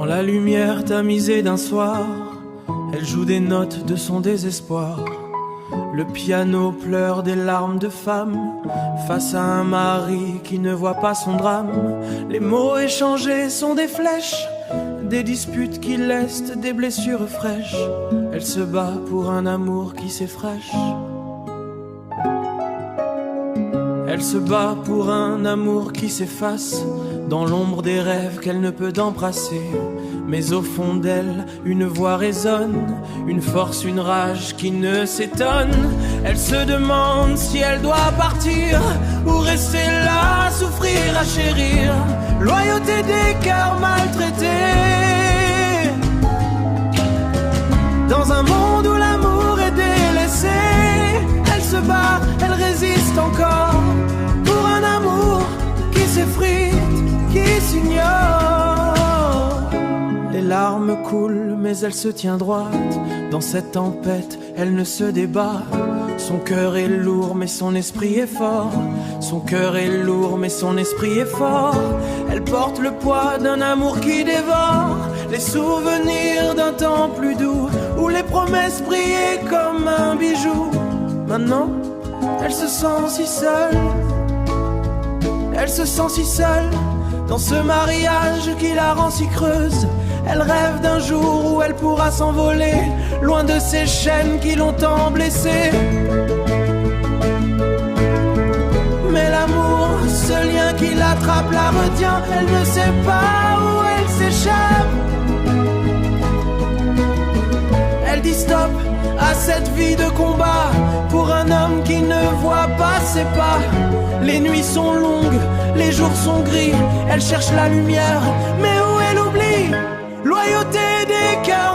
la lumière tamisée d'un soir, elle joue des notes de son désespoir. Le piano pleure des larmes de femme face à un mari qui ne voit pas son drame. Les mots échangés sont des flèches, des disputes qui laissent des blessures fraîches. Elle se bat pour un amour qui s'effraîche. Elle se bat pour un amour qui s'efface dans l'ombre des rêves qu'elle ne peut embrasser. Mais au fond d'elle, une voix résonne, une force, une rage qui ne s'étonne. Elle se demande si elle doit partir ou rester là, souffrir, à chérir. Loyauté des cœurs maltraités. Dans un monde où l'amour est délaissé, elle se bat, elle résiste encore pour un amour qui s'effrite, qui s'ignore. Les larmes coulent, mais elle se tient droite. Dans cette tempête, elle ne se débat. Son cœur est lourd, mais son esprit est fort. Son cœur est lourd, mais son esprit est fort. Elle porte le poids d'un amour qui dévore les souvenirs d'un temps plus doux, où les promesses brillaient comme un bijou. Maintenant, elle se sent si seule. Elle se sent si seule dans ce mariage qui la rend si creuse. Elle rêve d'un jour où elle pourra s'envoler, loin de ces chaînes qui l'ont tant blessée. Mais l'amour, ce lien qui l'attrape, la retient. Elle ne sait pas où elle s'échappe. Elle dit stop à cette vie de combat pour un homme qui ne voit pas ses pas. Les nuits sont longues, les jours sont gris. Elle cherche la lumière, mais où elle oublie. Loyauté des cœurs